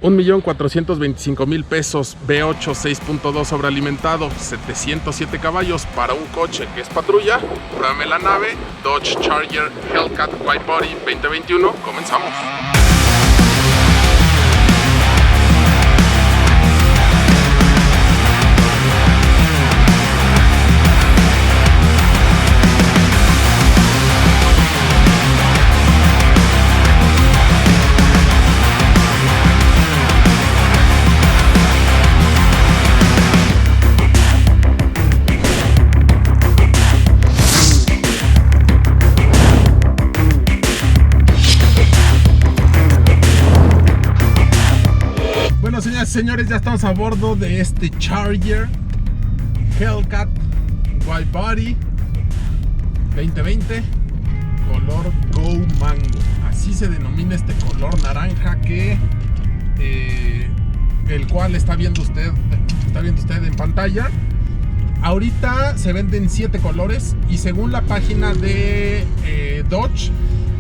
1,425,000 pesos, V8 6.2 sobrealimentado, 707 caballos para un coche que es patrulla. Pruébame la nave Dodge Charger Hellcat White Body 2021. Comenzamos. Señores, ya estamos a bordo de este Charger Hellcat White Body 2020 color Go Mango, así se denomina este color naranja que el cual está viendo usted en pantalla. Ahorita se venden 7 colores y según la página de Dodge,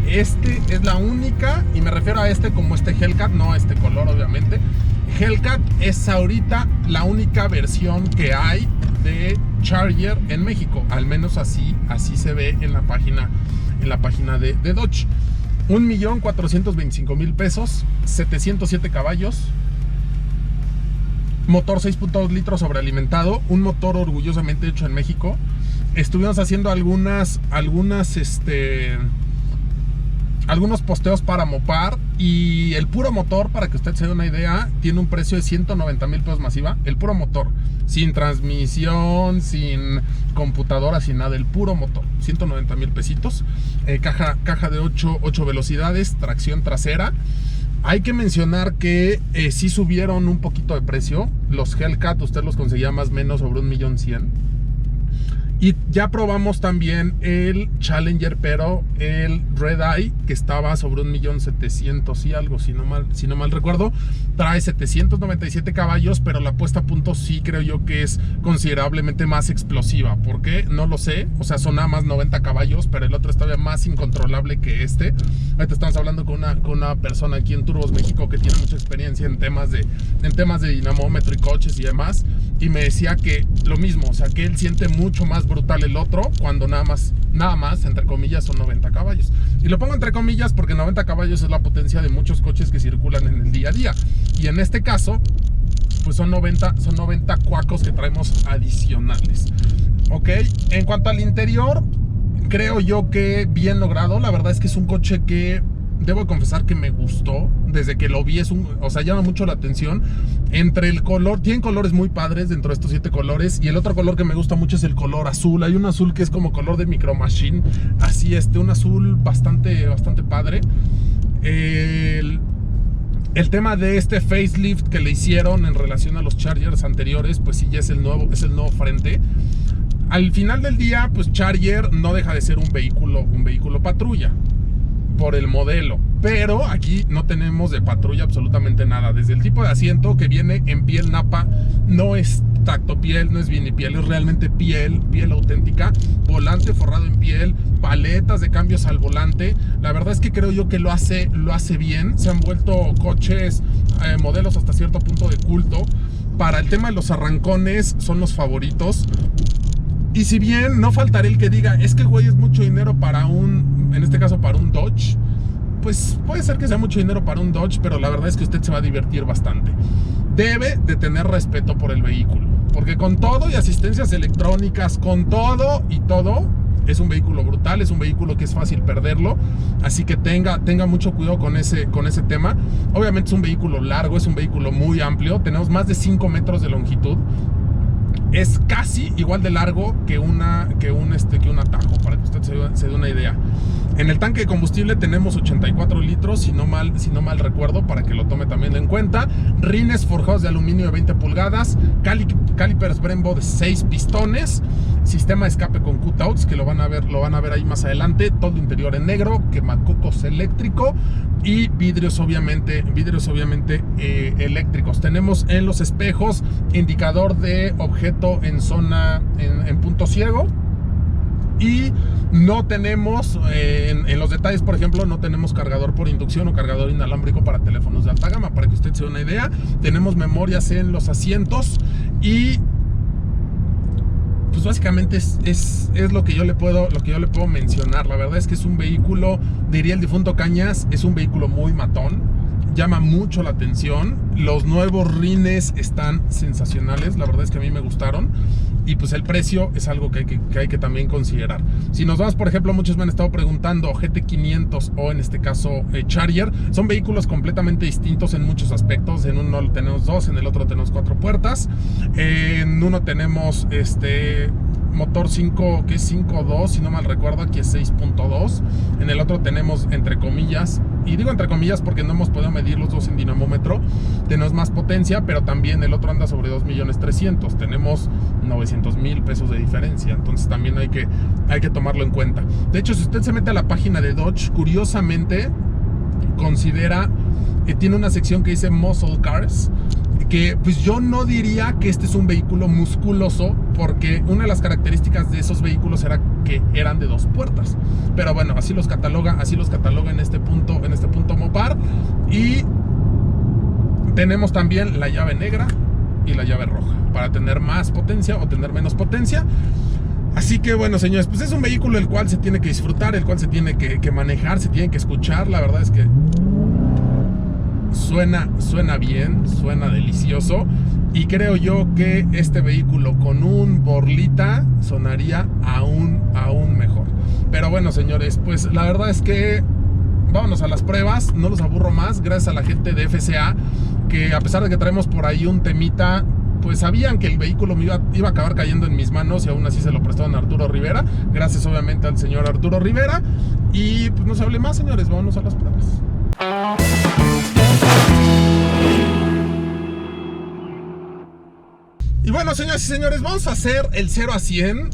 este es la única, y me refiero a este como este Hellcat, no a este color obviamente. Hellcat es ahorita la única versión que hay de Charger en México, al menos así se ve en la página de Dodge. 1,425,000 pesos, 707 caballos, motor 6.2 litros sobrealimentado, un motor orgullosamente hecho en México. Estuvimos haciendo algunos posteos para Mopar, y el puro motor, para que usted se dé una idea, tiene un precio de 190,000 pesos masiva. El puro motor, sin transmisión, sin computadora, sin nada, el puro motor, 190,000 pesitos. Caja de 8 velocidades, tracción trasera. Hay que mencionar que sí subieron un poquito de precio. Los Hellcat usted los conseguía más o menos sobre 1,100,000. Y ya probamos también el Challenger, pero el Red Eye, que estaba sobre 1,700,000 y algo, si no mal recuerdo. Trae 797 caballos, pero la puesta a punto sí creo yo que es considerablemente más explosiva. ¿Por qué? No lo sé. O sea, son nada más 90 caballos, pero el otro es todavía más incontrolable que este. Ahorita estamos hablando con una persona aquí en Turbos México que tiene mucha experiencia en temas de dinamómetro y coches y demás. Y me decía que lo mismo, o sea, que él siente mucho más brutal el otro cuando nada más, entre comillas, son 90 caballos. Y lo pongo entre comillas porque 90 caballos es la potencia de muchos coches que circulan en el día a día. Y en este caso, pues son 90 cuacos que traemos adicionales. Ok, en cuanto al interior, creo yo que bien logrado. La verdad es que es un coche que debo confesar que me gustó. Desde que lo vi, llama mucho la atención. Entre el color, tienen colores muy padres dentro de estos 7 colores. Y el otro color que me gusta mucho es el color azul. Hay un azul que es como color de Micro Machine. Así, un azul bastante padre. El tema de este facelift que le hicieron en relación a los Chargers anteriores, pues sí, ya es el nuevo frente. Al final del día, pues Charger no deja de ser un vehículo patrulla por el modelo, pero aquí no tenemos de patrulla absolutamente nada. Desde el tipo de asiento, que viene en piel napa, no es tactopiel, no es vinipiel, es realmente piel auténtica. Volante forrado en piel, paletas de cambios al volante. La verdad es que creo yo que lo hace bien. Se han vuelto coches, modelos hasta cierto punto de culto. Para el tema de los arrancones, son los favoritos. Y si bien no faltará el que diga, es que güey, es mucho dinero en este caso para un Dodge, pues puede ser que sea mucho dinero para un Dodge, pero la verdad es que usted se va a divertir bastante. Debe de tener respeto por el vehículo, porque con todo y asistencias electrónicas, con todo y todo, es un vehículo brutal, es un vehículo que es fácil perderlo, así que tenga mucho cuidado con ese tema. Obviamente es un vehículo largo, es un vehículo muy amplio, tenemos más de 5 metros de longitud. Es casi igual de largo que un atajo, para que usted se dé una idea. En el tanque de combustible tenemos 84 litros, si no mal recuerdo, para que lo tome también en cuenta. Rines forjados de aluminio de 20 pulgadas, calipers Brembo de 6 pistones, sistema de escape con cutouts, que lo van a ver ahí más adelante. Todo interior en negro, quemacocos eléctrico y vidrios obviamente eléctricos. Tenemos en los espejos indicador de objeto en punto ciego. Y No tenemos, en los detalles, por ejemplo, no tenemos cargador por inducción o cargador inalámbrico para teléfonos de alta gama, para que usted se dé una idea. Tenemos memorias en los asientos y pues básicamente es lo que yo le puedo mencionar. La verdad es que es un vehículo, diría el difunto Cañas, es un vehículo muy matón, llama mucho la atención. Los nuevos rines están sensacionales, la verdad es que a mí me gustaron. Y pues el precio es algo que hay que también considerar. Si nos vamos, por ejemplo, muchos me han estado preguntando GT500 o en este caso Charger. Son vehículos completamente distintos en muchos aspectos. En uno tenemos 2, en el otro tenemos 4 puertas. En uno tenemos motor 5, que es 5.2, si no mal recuerdo, aquí es 6.2. En el otro tenemos, entre comillas, y digo entre comillas porque no hemos podido medir los dos en dinamómetro, tenemos más potencia, pero también el otro anda sobre 2.300.000. Tenemos 900,000 pesos de diferencia, entonces también hay que tomarlo en cuenta. De hecho, si usted se mete a la página de Dodge, curiosamente considera que tiene una sección que dice Muscle Cars, que pues yo no diría que este es un vehículo musculoso, porque una de las características de esos vehículos era que eran de 2 puertas. Pero bueno, así los cataloga en este punto Mopar. Y tenemos también la llave negra y la llave roja, para tener más potencia o tener menos potencia. Así que bueno, señores, pues es un vehículo el cual se tiene que disfrutar, el cual se tiene que manejar, se tiene que escuchar. La verdad es que suena bien, suena delicioso, y creo yo que este vehículo con un Borlita sonaría aún mejor. Pero bueno, señores, pues la verdad es que vámonos a las pruebas, no los aburro más. Gracias a la gente de FCA, que a pesar de que traemos por ahí un temita, pues sabían que el vehículo me iba a acabar cayendo en mis manos, y aún así se lo prestaron a Arturo Rivera. Gracias obviamente al señor Arturo Rivera. Y pues no se hable más, señores, vámonos a las pruebas. Y bueno, señoras y señores, vamos a hacer el 0 a 100.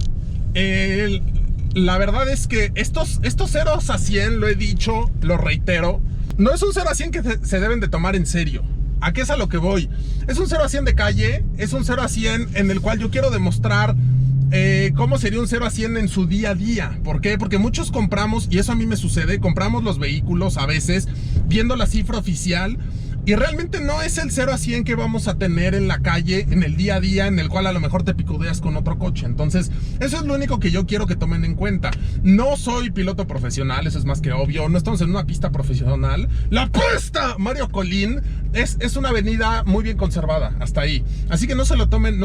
La verdad es que estos 0 a 100, lo he dicho, lo reitero, no es un 0 a 100 que se deben de tomar en serio. ¿A qué es a lo que voy? Es un 0 a 100 de calle, es un 0 a 100 en el cual yo quiero demostrar cómo sería un 0 a 100 en su día a día. ¿Por qué? Porque muchos compramos, y eso a mí me sucede, compramos los vehículos a veces viendo la cifra oficial, y realmente no es el 0 a 100 que vamos a tener en la calle, en el día a día, en el cual a lo mejor te picudeas con otro coche. Entonces, eso es lo único que yo quiero que tomen en cuenta. No soy piloto profesional, eso es más que obvio. No estamos en una pista profesional. La pista Mario Colín es una avenida muy bien conservada, hasta ahí. Así que no se lo tomen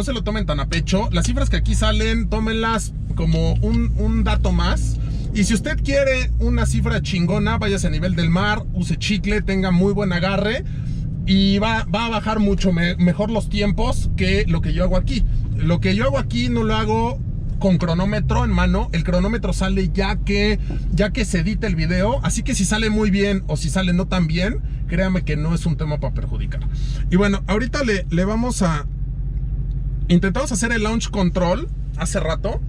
tan a pecho. Las cifras que aquí salen, tómenlas como un dato más. Y si usted quiere una cifra chingona, váyase a nivel del mar, use chicle, tenga muy buen agarre, y va a bajar mucho mejor los tiempos que lo que yo hago aquí. Lo que yo hago aquí no lo hago con cronómetro en mano. El cronómetro sale ya que se edita el video. Así que si sale muy bien o si sale no tan bien, créame que no es un tema para perjudicar. Y bueno, ahorita le vamos a... Intentamos hacer el launch control hace rato.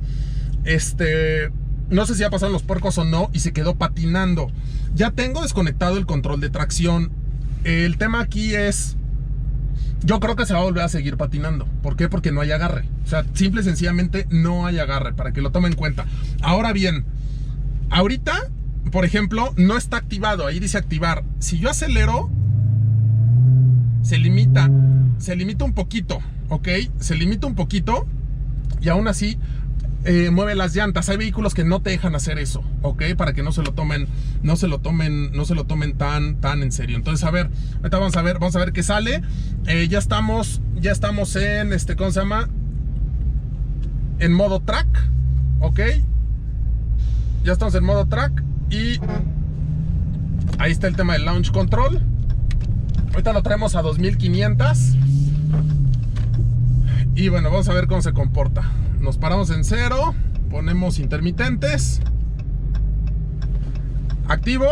No sé si ya pasaron los puercos o no, y se quedó patinando. Ya tengo desconectado el control de tracción. El tema aquí es, yo creo que se va a volver a seguir patinando. ¿Por qué? Porque no hay agarre. O sea, simple y sencillamente no hay agarre, para que lo tomen en cuenta. Ahora bien, ahorita, por ejemplo, no está activado. Ahí dice activar. Si yo acelero, se limita un poquito, ¿ok? Se limita un poquito, y aún así mueve las llantas. Hay vehículos que no te dejan hacer eso, ¿ok? Para que no se lo tomen tan en serio. Entonces, a ver, ahorita vamos a ver qué sale. Ya estamos en ¿cómo se llama? En modo track, ¿ok? Ya estamos en modo track, y ahí está el tema del launch control. Ahorita lo traemos a 2500. Y bueno, vamos a ver cómo se comporta. Nos paramos en 0, ponemos intermitentes, activo,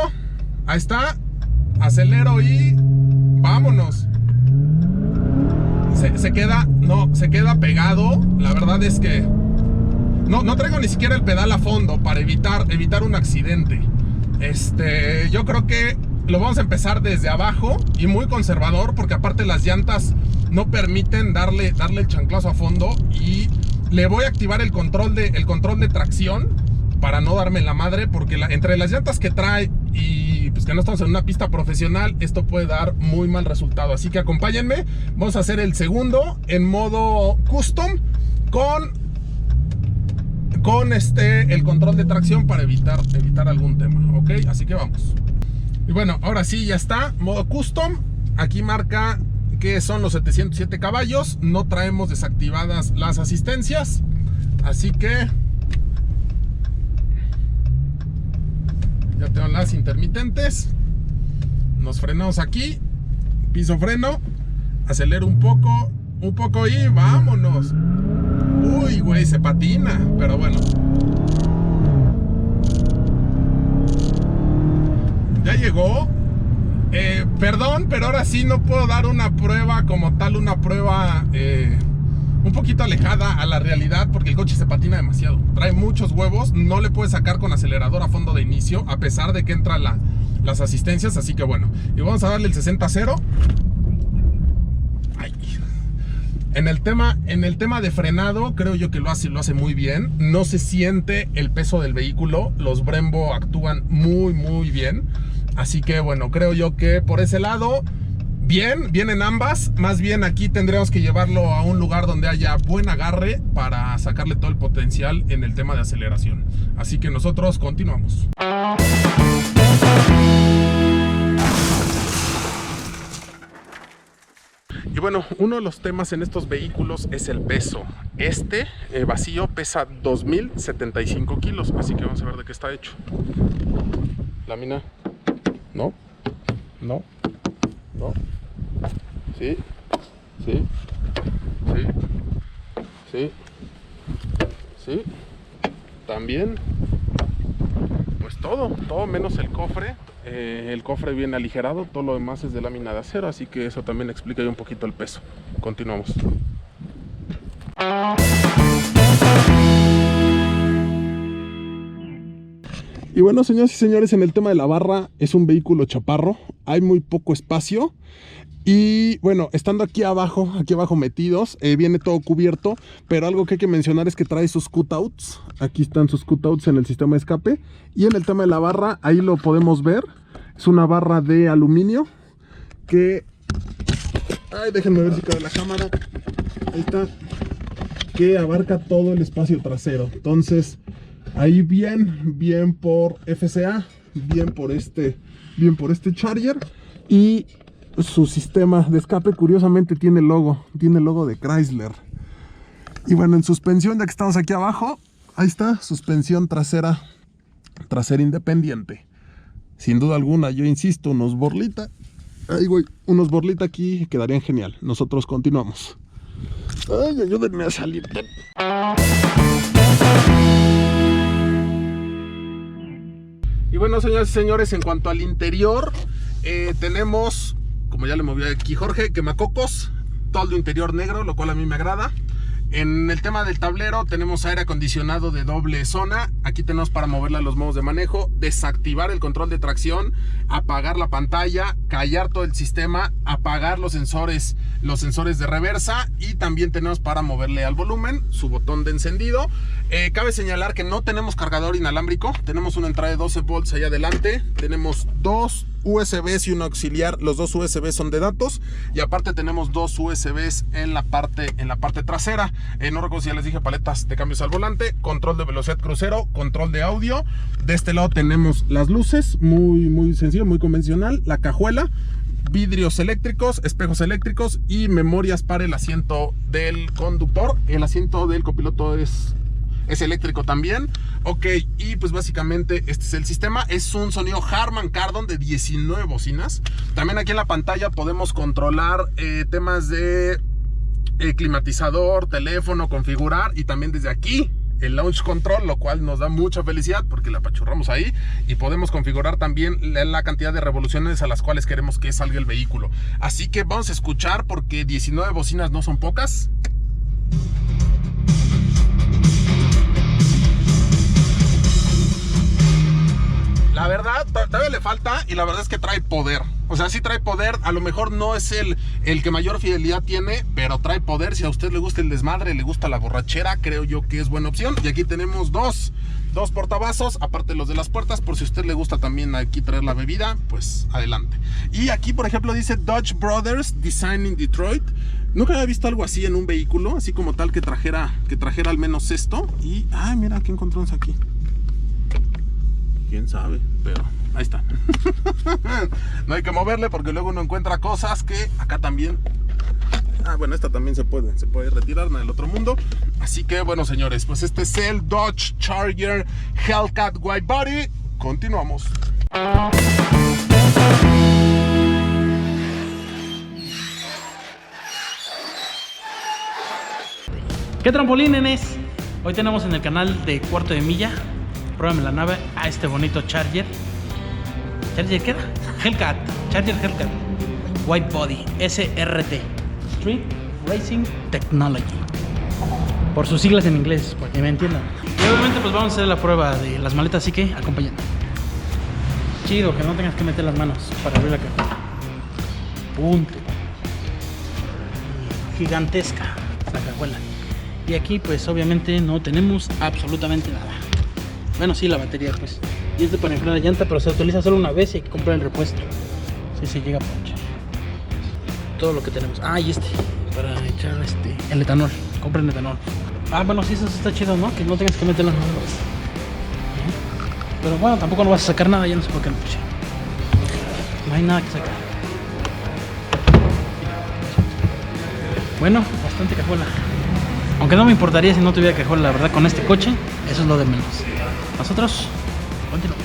ahí está, acelero y vámonos. Se queda pegado. La verdad es que no traigo ni siquiera el pedal a fondo para evitar un accidente. Yo creo que lo vamos a empezar desde abajo y muy conservador, porque aparte las llantas no permiten darle el chanclazo a fondo. Y le voy a activar el control de tracción para no darme la madre, porque entre las llantas que trae y pues que no estamos en una pista profesional, esto puede dar muy mal resultado. Así que acompáñenme, vamos a hacer el segundo en modo custom con el control de tracción para evitar algún tema, ¿ok? Así que vamos. Y bueno, ahora sí, ya está, modo custom. Aquí marca que son los 707 caballos. No traemos desactivadas las asistencias, así que ya tengo las intermitentes. Nos frenamos aquí, piso freno, acelero un poco y vámonos. Uy, güey, se patina, pero bueno. Ya llegó. Perdón, pero ahora sí no puedo dar una prueba como tal, una prueba un poquito alejada a la realidad, porque el coche se patina demasiado. Trae muchos huevos, no le puede sacar con acelerador a fondo de inicio, a pesar de que entra las asistencias, así que bueno. Y vamos a darle el 60-0. Ay. En el tema de frenado, creo yo que lo hace muy bien. No se siente el peso del vehículo. Los Brembo actúan muy bien. Así que bueno, creo yo que por ese lado, vienen ambas. Más bien aquí tendremos que llevarlo a un lugar donde haya buen agarre para sacarle todo el potencial en el tema de aceleración. Así que nosotros continuamos. Y bueno, uno de los temas en estos vehículos es el peso. Este vacío pesa 2075 kilos, así que vamos a ver de qué está hecho. Lámina. No. Sí. También. Pues todo menos el cofre. El cofre viene aligerado, todo lo demás es de lámina de acero, así que eso también explica un poquito el peso. Continuamos. Y bueno, señoras y señores, en el tema de la barra, es un vehículo chaparro, hay muy poco espacio. Y bueno, estando aquí abajo metidos, viene todo cubierto, pero algo que hay que mencionar es que trae sus cutouts. Aquí están sus cutouts en el sistema de escape. Y en el tema de la barra, ahí lo podemos ver. Es una barra de aluminio que... Ay, déjenme ver si cabe la cámara. Ahí está. Que abarca todo el espacio trasero. Entonces, ahí bien por FCA, bien por este Charger. Y su sistema de escape curiosamente tiene el logo de Chrysler. Y bueno, en suspensión, ya que estamos aquí abajo, ahí está, suspensión trasera independiente. Sin duda alguna, yo insisto, unos Borlita aquí quedarían genial. Nosotros continuamos. Ay, ayúdenme a salir. Y bueno, señoras y señores, en cuanto al interior, tenemos, como ya le moví aquí Jorge, quemacocos, toldo interior negro, lo cual a mí me agrada. En el tema del tablero tenemos aire acondicionado de doble zona. Aquí tenemos para moverle a los modos de manejo, desactivar el control de tracción, apagar la pantalla, callar todo el sistema, apagar los sensores de reversa, y también tenemos para moverle al volumen su botón de encendido. Cabe señalar que no tenemos cargador inalámbrico, tenemos una entrada de 12 volts ahí adelante, tenemos dos USBs y un auxiliar. Los dos USB son de datos, y aparte tenemos dos USBs en la parte trasera. No recuerdo si ya les dije, paletas de cambios al volante, control de velocidad crucero, control de audio. De este lado tenemos las luces, muy sencillo, muy convencional, la cajuela, vidrios eléctricos, espejos eléctricos y memorias para el asiento del conductor. El asiento del copiloto es eléctrico también. Ok, y pues básicamente este es el sistema. Es un sonido Harman Kardon de 19 bocinas. También aquí en la pantalla podemos controlar temas de climatizador, teléfono, configurar, y también desde aquí el launch control, lo cual nos da mucha felicidad porque la apachurramos ahí, y podemos configurar también la cantidad de revoluciones a las cuales queremos que salga el vehículo. Así que vamos a escuchar, porque 19 bocinas no son pocas. La verdad, todavía le falta, y la verdad es que trae poder. O sea, sí trae poder. A lo mejor no es el que mayor fidelidad tiene, pero trae poder. Si a usted le gusta el desmadre, le gusta la borrachera, creo yo que es buena opción. Y aquí tenemos dos 2 portavasos, aparte los de las puertas, por si a usted le gusta también aquí traer la bebida, pues adelante. Y aquí, por ejemplo, dice Dodge Brothers Design in Detroit. Nunca había visto algo así en un vehículo, así como tal que trajera al menos esto. Y, ay, mira, ¿qué encontramos aquí? Quién sabe, pero ahí está. No hay que moverle porque luego uno encuentra cosas que acá también. Ah, bueno, esta también se puede retirar, nada del otro mundo. Así que, bueno, señores, pues este es el Dodge Charger Hellcat White Body. Continuamos. ¿Qué trampolín, nenes? Hoy tenemos en el canal de Cuarto de Milla, pruébame la nave, a este bonito Charger. ¿Charger qué era? Hellcat, Charger Hellcat White Body SRT, Street Racing Technology, por sus siglas en inglés, para que me entiendan. Y obviamente pues vamos a hacer la prueba de las maletas, así que acompáñenme. Chido, que no tengas que meter las manos para abrir la caja. Punto. Gigantesca la cajuela. Y aquí pues obviamente no tenemos absolutamente nada. Bueno, sí, la batería pues. Y este para inflar la llanta, pero se utiliza solo una vez y hay que comprar el repuesto si se llega a ponchar. Todo lo que tenemos. Ah, y para echar el etanol. Compren etanol. Ah, bueno, sí, eso está chido, ¿no? Que no tengas que meter las manos. Pero bueno, tampoco no vas a sacar nada, ya no sé por qué no puse. No hay nada que sacar. Bueno, bastante cajuela. Aunque no me importaría si no tuviera cajuela, la verdad, con este coche, eso es lo de menos. Nosotros, continuamos.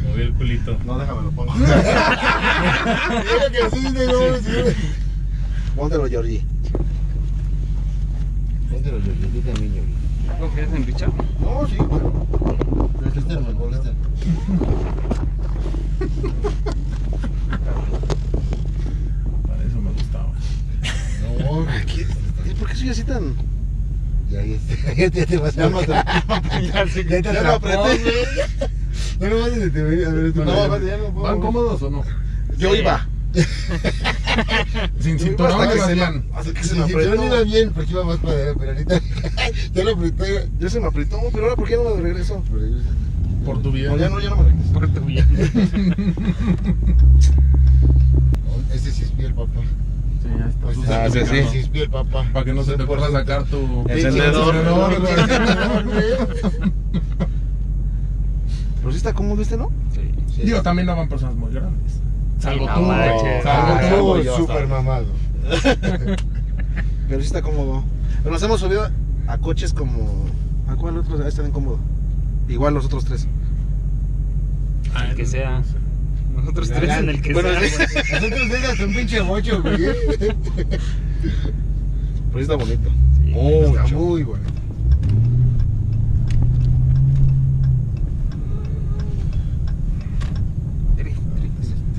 Moví el culito. No, déjame lo pongo. Póntelo, Georgie. Póntelo, Georgie. Tú también, Georgie. ¿Confías en Richard? No, sí, bueno. Molesta, me molesta. Para eso me gustaba. No, ¿por qué soy así tan...? Ya te vas a... Ya lo apreté. No, no, a ver, tú no, ya no puedo. ¿Van cómodos o no? Yo iba. Sin cinturón Hasta que se Sebastián. Hasta que se me apretó. Yo iba bien, porque iba más para allá, pero ahorita ya lo apreté. Ya se me apretó, pero ahora ¿por qué no me regreso? Por tu bien. No, ya no me regreso. Por tu bien. Ese sí es piel, papá. Sí, ya está. Su Ah, sí, certificado. Sí es piel, papá. Para que no se te ocurra sacar tu Encendedor. Encendedor, güey. Pero sí está cómodo este, ¿no? Sí. Digo, también no van personas muy grandes. Salvo no tú. manches. Salvo tú. Yo súper mamado. Pero sí está cómodo. Pero nos hemos subido a coches como... ¿A cuál otro está bien cómodo? Igual los otros tres. El que sea. Nosotros tres en el que Bueno, sea. sí. Nosotros dejas un pinche bocho, güey. Pero sí está bonito. Sí, Está muy bueno.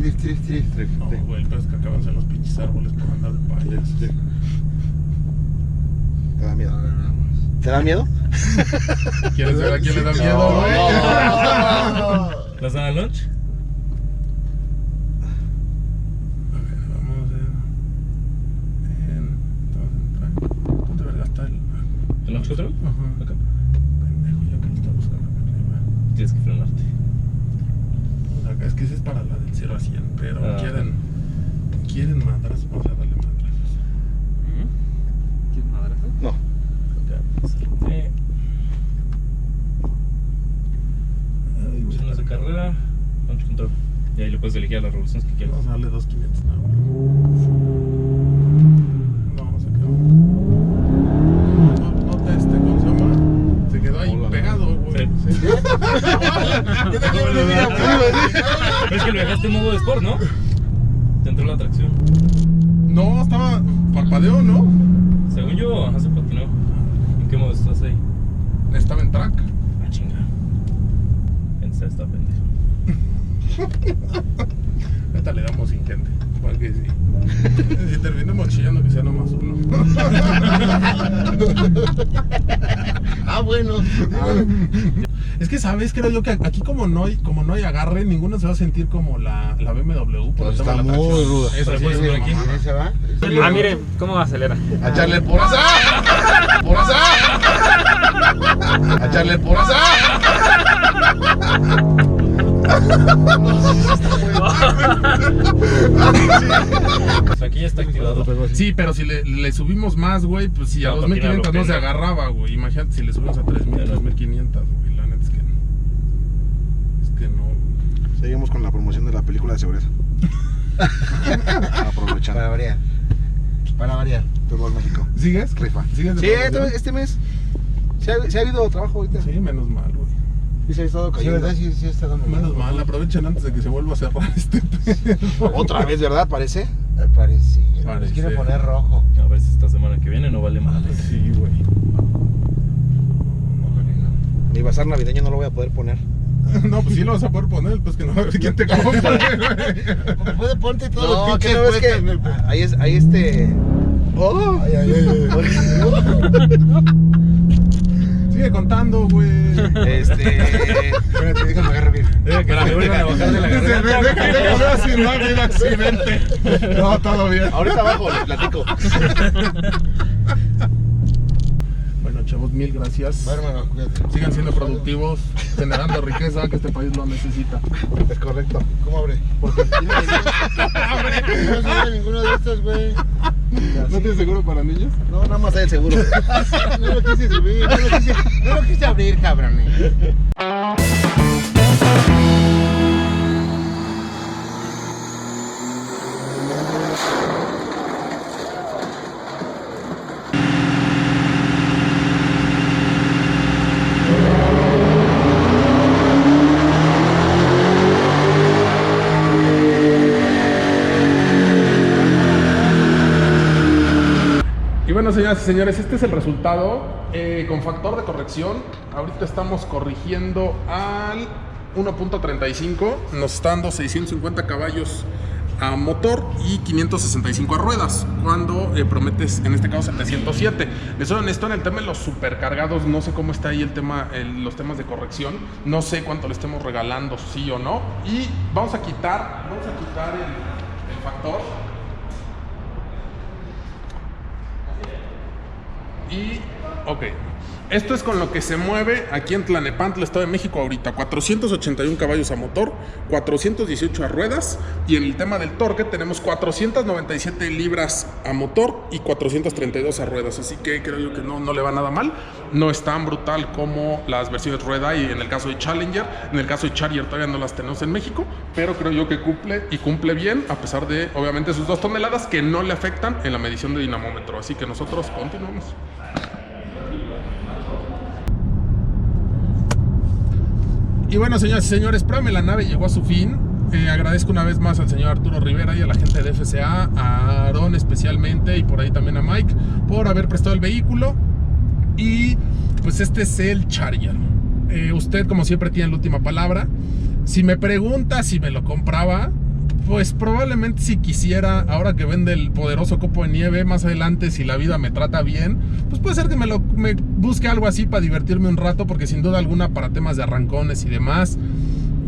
Drift. No, güey, pero es que acaban de los pinches árboles por andar de payasos. Te da miedo. ¿Te da miedo? ¿Quieres ver a quién le da miedo, güey? ¿Las dan a lunch? A ver, vamos a ver. ¿Dónde verga está el...? ¿El lunch control? Ajá. Acá. Pendejo, ya que lo está buscando acá arriba. Tienes que frenarte. Acá, es que ese es para la del 0 a 100, pero Ah. quieren madras, vamos a darle madras. ¿Quieres madrazo? No. Acá. Opciones de carrera, launch control. Y ahí le puedes elegir a las revoluciones que quieras. Vamos a darle 2,500 nada más. Vamos a quedar. No te ¿cómo se llama? Se quedó ahí Hola. pegado, güey. Sí. Es que lo dejaste en modo de sport, ¿no? Te entró la atracción. No, estaba parpadeo, ¿no? Según yo, ajá, se patinó. ¿En qué modo estás ahí? Estaba en track. Ah, chinga. Pensé, está pendejo. Ahorita le damos sin gente. Porque sí. Si terminamos chillando. deseando que sea nomás uno. Bueno. Es que, ¿sabes? Creo yo que aquí como no hay agarre, ninguno se va a sentir como la BMW. Por el tema Está de la muy tracción. ruda. Esa sí es aquí. mamada. ¿Se va? Ah, miren cómo acelera. A echarle por azar. Por azar. A echarle por azar. Aquí ya está activado. Sí, pero si le subimos más, güey, pues si a No, 2500 no se continúa, agarraba, güey. Imagínate si le subimos a 3000, 3500, güey. La neta es que no. Es que no. Seguimos con la promoción de la película de seguridad. Aprovechando. Para variar. Para variar. Fútbol México. ¿Sigues? Rifa. ¿Sigues de Sí, promoción? este mes se ha habido trabajo ahorita. Sí, menos mal, güey. Sí, se ha estado cayendo. Sí, ¿verdad? Sí, está dando Menos mal, aprovechen antes de que se vuelva a cerrar este pedo. Otra vez, ¿verdad? Parece. Parece. Parece. Quiere poner rojo. A ver si esta semana que viene no vale madre. Sí, güey. Mi bazar navideño no lo voy a poder poner. No, pues sí lo vas a poder poner, pues que no va a ver quién te compra. Puede ponte todo no, que no es que ahí este. Oh. Sigue contando, güey. Espérate, déjame agarrar bien. Para que vuelvan a bajar de la garganta. Déjame si no ha habido accidente. No, todo bien. Ahorita abajo les platico. Bueno, chavos, mil gracias. Bueno, hermano, cuídate. Sigan siendo productivos, generando riqueza, que este país lo necesita. Es correcto. ¿Cómo abre? Porque no sirve ninguno de estos, güey. ¿No tienes seguro para niños? No, nada más hay el seguro. No lo quise subir, no lo quise abrir, cabrón. Y bueno, señoras y señores, este es el resultado con factor de corrección. Ahorita estamos corrigiendo al 1.35, nos está dando 650 caballos a motor y 565 a ruedas, cuando prometes en este caso 707. Les soy honesto, en el tema de los supercargados, no sé cómo está ahí el tema, los temas de corrección, no sé cuánto le estemos regalando, sí o no, y vamos a quitar el factor. Y, ok, esto es con lo que se mueve aquí en Tlalnepantla, Estado de México ahorita. 481 caballos a motor, 418 a ruedas. Y en el tema del torque tenemos 497 libras a motor y 432 a ruedas. Así que creo yo que no le va nada mal. No es tan brutal como las versiones rueda y en el caso de Challenger. En el caso de Charger todavía no las tenemos en México, pero creo yo que cumple bien, a pesar de, obviamente, sus 2 toneladas que no le afectan en la medición de dinamómetro. Así que nosotros continuamos. Y bueno, señoras y señores, Pruébame la Nave llegó a su fin. Agradezco una vez más al señor Arturo Rivera y a la gente de FCA, a Aarón especialmente y por ahí también a Mike, por haber prestado el vehículo. Y pues este es el Charger. Usted, como siempre, tiene la última palabra. Si me pregunta si me lo compraba, pues probablemente si quisiera, ahora que vende el poderoso copo de nieve, más adelante, si la vida me trata bien, pues puede ser que me busque algo así para divertirme un rato, porque sin duda alguna para temas de arrancones y demás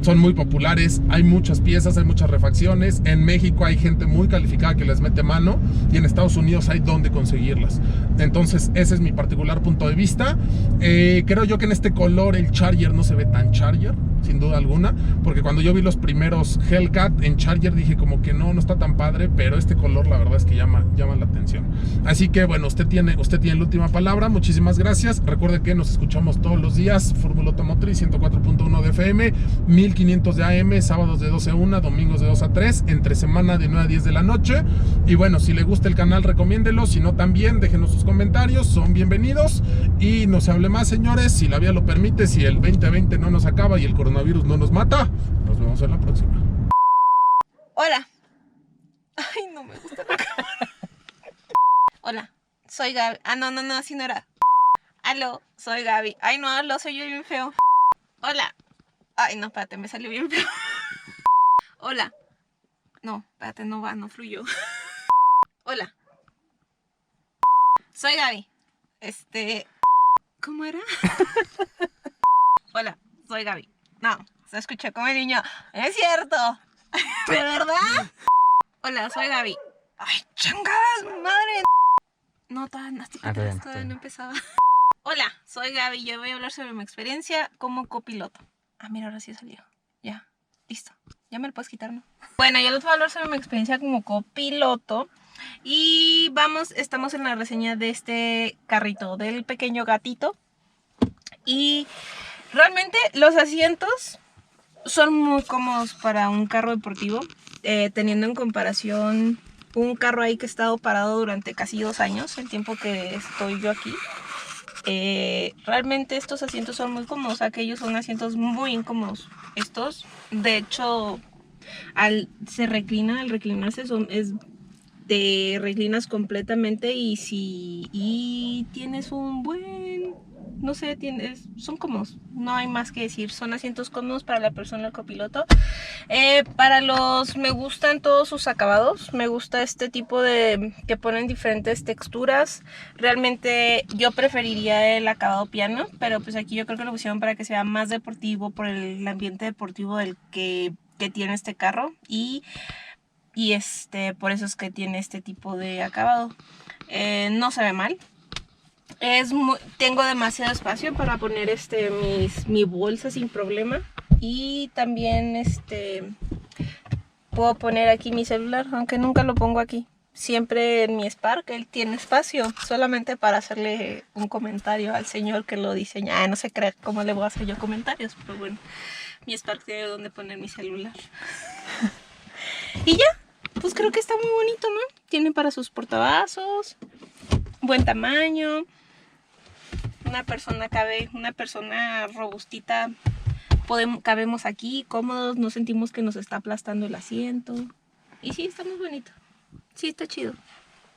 son muy populares, hay muchas piezas, hay muchas refacciones. En México hay gente muy calificada que les mete mano y en Estados Unidos hay donde conseguirlas. Entonces ese es mi particular punto de vista. Creo yo que en este color el Charger no se ve tan Charger, sin duda alguna, porque cuando yo vi los primeros Hellcat en Charger dije como que no está tan padre, pero este color la verdad es que llama la atención. Así que bueno, usted tiene la última palabra. Muchísimas gracias. Recuerde que nos escuchamos todos los días, Fórmula Automotriz 104.1 de FM, 1500 de AM, sábados de 12 a 1, domingos de 2 a 3, entre semana de 9 a 10 de la noche. Y bueno, si le gusta el canal, recomiéndelo, si no también, déjenos sus comentarios, son bienvenidos. Y no se hable más, señores, si la vida lo permite, si el 2020 no nos acaba y el coronavirus no nos mata, nos vemos en la próxima. Hola. Ay, no me gusta la cámara. Hola, soy Gaby. Ah, no, así no era. Aló, soy Gaby. Ay, no, aló, soy yo bien feo. Hola. Ay, no, espérate, me salió bien feo. Hola. No, espérate, no fluyó. Hola. soy Gaby. ¿Cómo era? Hola, soy Gaby. No, se escuchó como el niño. Es cierto. ¿De verdad? Hola, soy Gaby. Ay, changadas, madre. No, todavía no empezaba. Hola, soy Gaby. Yo voy a hablar sobre mi experiencia como copiloto. Ah, mira, ahora sí salió. Ya, listo. Ya me lo puedes quitar, ¿no? Bueno, yo les voy a hablar sobre mi experiencia como copiloto. Y estamos en la reseña de este carrito, del pequeño gatito. Y realmente los asientos son muy cómodos para un carro deportivo, teniendo en comparación un carro ahí que ha estado parado durante casi 2 años, el tiempo que estoy yo aquí. Realmente estos asientos son muy cómodos, aquellos son asientos muy incómodos. Estos, de hecho, al reclinarse te reclinas completamente y tienes un buen, no sé, son cómodos, no hay más que decir, son asientos cómodos para la persona, el copiloto. Me gustan todos sus acabados, me gusta este tipo de que ponen diferentes texturas. Realmente yo preferiría el acabado piano, pero pues aquí yo creo que lo pusieron para que sea más deportivo por el ambiente deportivo del que tiene este carro y por eso es que tiene este tipo de acabado. No se ve mal. Tengo demasiado espacio para poner mi bolsa sin problema. Y también puedo poner aquí mi celular, aunque nunca lo pongo aquí. Siempre en mi Spark él tiene espacio, solamente para hacerle un comentario al señor que lo diseña. No se cree cómo le voy a hacer yo comentarios, pero bueno, mi Spark tiene donde poner mi celular. Y ya, pues creo que está muy bonito, ¿no? Tiene para sus portavasos, buen tamaño. Una persona robustita, cabemos aquí, cómodos, no sentimos que nos está aplastando el asiento. Y sí, está muy bonito. Sí, está chido.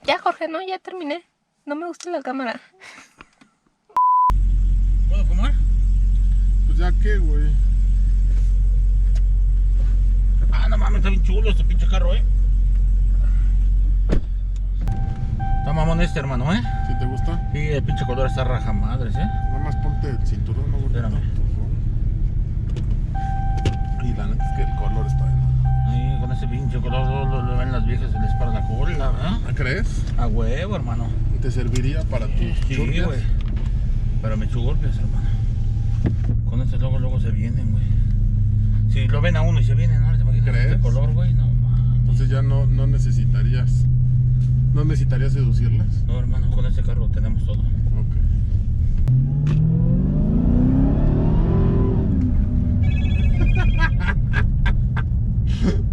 Ya, Jorge, no, ya terminé. No me gusta la cámara. ¿Puedo fumar? Pues ya qué, güey. Ah, no mames, está bien chulo este pinche carro, Está mamón hermano, ¿Sí te gusta? Sí, el pinche color está raja madres, Nada más ponte el cinturón, no gordito. Espérame. Y la neta es que el color está enorme. Ahí, con ese pinche color lo ven las viejas, se les para la cola, ¿verdad? ¿Crees? A huevo, hermano. ¿Te serviría para tus Sí, churrias? güey. Para mis churrias, hermano. Con este luego se vienen, güey. Si lo ven a uno y se vienen, ¿no? ¿Te imaginas ¿Crees? este color, güey? No mames. Entonces ya no necesitarías seducirlas. No, hermano, con este carro tenemos todo. Ok.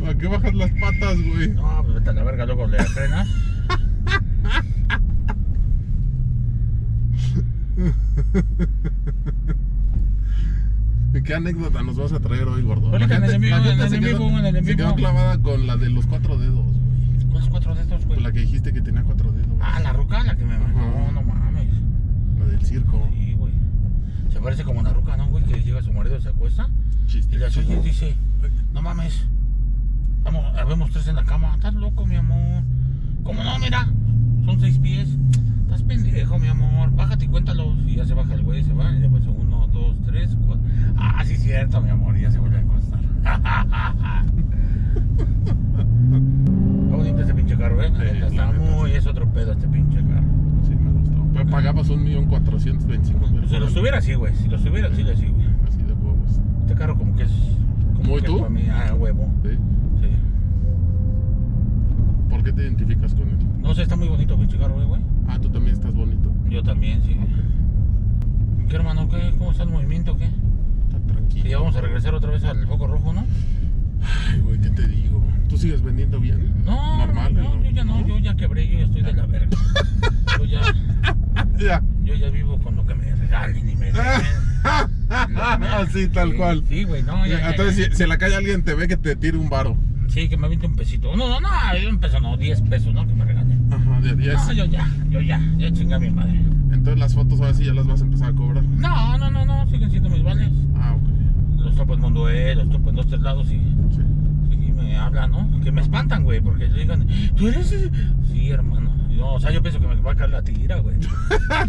¿Para qué bajas las patas, güey? No, pues vete a la verga, luego le frenas. ¿Qué anécdota nos vas a traer hoy, gordo? Oye, La en el gente en se quedó clavada con la de los 4 dedos, güey. ¿Cuáles 4 dedos, güey? Con la que dijiste que tenía 4 dedos. Ah, la ruca, la que me... Ajá. No mames. La del circo. Sí, güey. Se parece como una ruca, ¿no, güey? Que llega su marido, se acuesta Chiste. y le hace y dice, no mames, vamos, habemos 3 en la cama. ¿Estás loco, mi amor? ¿Cómo no? Mira, son 6 pies. Estás pendejo, mi amor. Bájate y cuéntalos. Y ya se baja el güey, se va y después 1, 2, 3, 4. Ah, sí, cierto, mi amor. Y ya se vuelve a acostar. Está bonito este pinche carro, ¿eh? Sí, Está la neta, muy... sí. Es otro pedo este pinche carro. Sí, me gustó. Pero pagabas 1.425.000. Si los tuviera así, güey. Si los tuviera así, así, güey. Así de huevos. Este carro como que es... ¿Como que tú? es para mí, huevo. ¿Sí? Sí. ¿Por qué te identificas con él? No sé, está muy bonito pinche carro, güey. Ah, tú también estás bonito. Yo también, sí. Ok. ¿Qué, hermano? ¿Qué? ¿Cómo está el movimiento? ¿Qué? Está tranquilo. Sí, ya vamos a regresar otra vez al foco rojo, ¿no? Ay, güey, ¿qué te digo? ¿Tú sigues vendiendo bien? No, Normal, no, yo ya no, yo ya quebré, yo ya estoy de la verga. Ya. Yo ya vivo con lo que me regalen y me den. Así, tal cual. Sí, güey, no, ya. Entonces, si en la calle alguien te ve, que te tire un varo. Sí, que me aviente un pesito. No, un peso no, 10 pesos, ¿no? Que me regalen. Ajá, de 10. No, yo ya chinga a mi madre. Entonces las fotos ahora sí ya las vas a empezar a cobrar. No, siguen siendo mis vales. Ah, ok. Los topo en Mondoé, los topo en 2, 3 lados y Sí. seguimos me hablan, ¿no? Que me espantan, güey, porque le digan, ¿tú eres ese? Sí, hermano. No, o sea, yo pienso que me va a caer la tira, güey.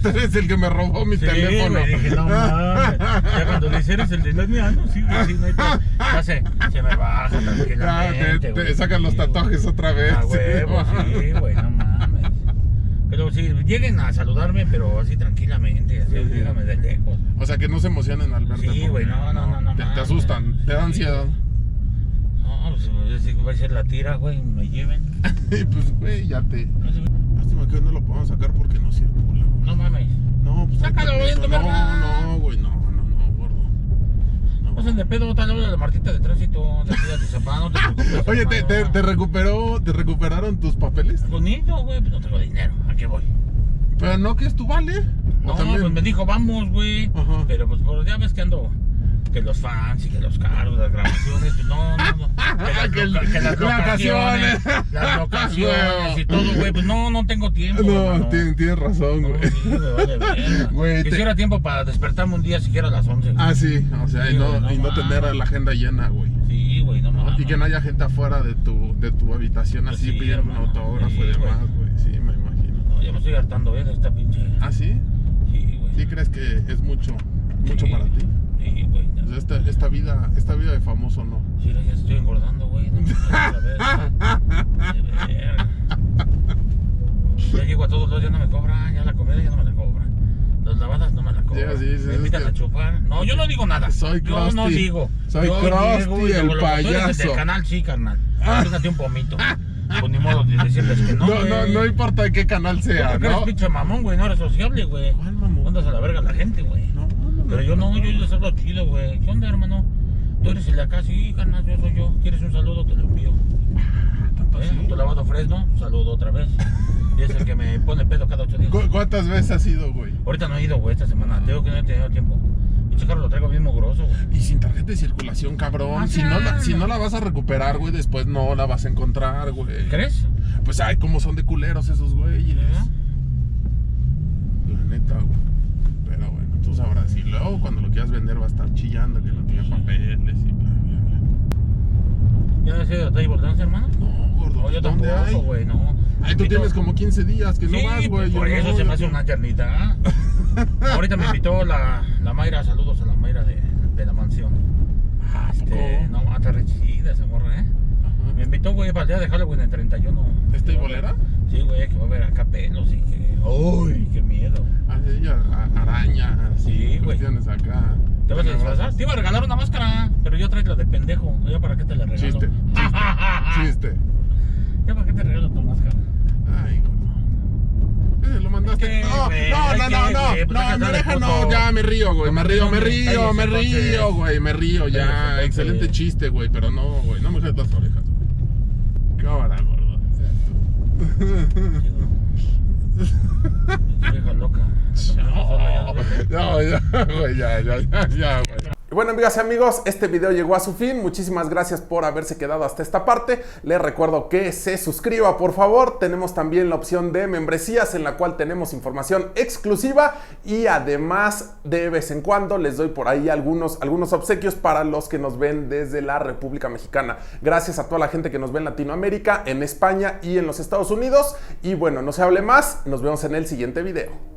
Tú eres el que me robó mi Sí, teléfono. güey, dije, no mames. Ya cuando le dices, eres el de los míos, no, sí, güey, sí, no hay pedo. Ya se me baja tranquilamente, Ya, te güey, sacan los sí, tatuajes otra vez. a huevo, sí, güey, no mames. Pero sí, lleguen a saludarme, pero así tranquilamente, así, Sí. dígame de lejos. O sea, que no se emocionen al verte. Sí, güey, no, Te mames. asustan, te da ansiedad. No, pues sí, va a ser la tira, güey, me lleven. Y pues, güey, ya te... No sé, Lástima que no lo podemos sacar porque no circula, güey. no mames. No, pues... Sácalo, hay permiso. güey, No, güey, no, gordo. No. Pasen de pedo, tal vez la Martita de tránsito, de aquí de Atizapán, no te preocupes. Oye, hermano. ¿te recuperaron tus papeles? Bonito, güey, pero no tengo dinero. ¿A qué voy? Pero no, que es tu vale. No, ¿O también? pues me dijo, vamos, güey. Ajá. Pero pues ya ves que ando. Que los fans y que los carros, las grabaciones, pues no. Que las locaciones. Las locaciones y todo, güey. Pues no tengo tiempo. No, hermano. tienes razón, No, güey. sí, me vale verga. Güey, Quisiera tiempo para despertarme un día siquiera a las 11. güey. Ah, sí, o sea, Sí, y güey, no no tener mames. la agenda llena, güey. Sí, güey, no mames. Y que no haya gente afuera de tu habitación así Sí, pidiendo un hermano. autógrafo Sí, y demás, güey. güey. Sí, me imagino. No, ya me estoy hartando, de esta pinche. ¿Ah, sí? Sí, güey. ¿Sí crees que es mucho Sí, para ti? Sí, güey. O sea, esta vida de famoso no. Sí, ya estoy engordando, güey. No me otra vez. De verga. Ya llego a todos los, ya no me cobran. Ya la comida ya no me la cobran. Las lavadas no me la cobran. Sí, sí, Me es invitan que- a chupar. No, yo no digo nada. Soy yo no Krusty. digo. Soy Yo Krusty, llego y el luego, tú eres el payaso. del canal, sí, carnal. Fíjate un pomito. Pues ni modo de decirles que no, güey. No importa de qué canal sea, Porque eres ¿no? pinche mamón, güey. No eres sociable, güey. ¿Cuál mamón? Mandas a la verga a la gente, güey. No, Pero yo no, yo les hablo chido, güey. ¿Qué onda, hermano? Tú eres el de acá, sí, carnal, yo soy yo. ¿Quieres un saludo? Te lo envío. ¿Tanto así? Tu lavado Fresno, saludo otra vez. Y es el que me pone pedo cada 8 días. ¿Cuántas veces has ido, güey? Ahorita no he ido, güey, esta semana. Tengo que no he tenido tiempo. Pinche carro lo traigo bien mugroso, güey. Y sin tarjeta de circulación, cabrón. Ah, Si sí. no la vas a recuperar, güey, después no la vas a encontrar, güey. ¿Crees? Pues ay, cómo son de culeros esos güeyes. La neta, güey. Pero bueno, tú sabrás. Y luego cuando lo quieras vender va a estar chillando que no tiene papeles y bla, bla, bla. ¿Ya has ido a Table Dance, hermano? No, gordo. No, yo ¿Dónde hay? tampoco, güey, no. Ay, tú Invito- tienes como 15 días que no Sí, vas, güey. por Yo eso no, se yo me hace no. una eternidad. Ahorita me invitó la Mayra, saludos a la Mayra de la mansión. Ah, ¿a poco? No, está re chida esa morra, ¿eh? Ajá. Me invitó, güey, para el día de Halloween el 31. ¿Esta y bolera? Sí, güey, que va a haber acá pelos y que... ¡Uy, qué miedo! Ah, ella, arañas. Sí, güey. Cuestiones acá. ¿Te vas a disfrazar? Te iba a regalar una máscara, pero yo traigo la de pendejo. ¿Ya para qué te la regalo? Chiste. Chiste. ¿Ya para qué te regalo tu máscara? Ay, gordo. Lo mandaste. ¿Qué, No, güey? no, Ay, no, ¿qué, no, no, güey? Pues no, déjate me de deja, puto. no, ya me río, güey, me río, Cállese, entonces. güey, me río, ya. Cállese, Excelente entonces. chiste, güey, pero no, güey, no me jalas las orejas, güey. Cámara, gordo. Vieja loca. No, ya, güey, ya, güey. Y bueno, amigas y amigos, este video llegó a su fin. Muchísimas gracias por haberse quedado hasta esta parte. Les recuerdo que se suscriba, por favor. Tenemos también la opción de membresías en la cual tenemos información exclusiva y además de vez en cuando les doy por ahí algunos obsequios para los que nos ven desde la República Mexicana. Gracias a toda la gente que nos ve en Latinoamérica, en España y en los Estados Unidos. Y bueno, no se hable más. Nos vemos en el siguiente video.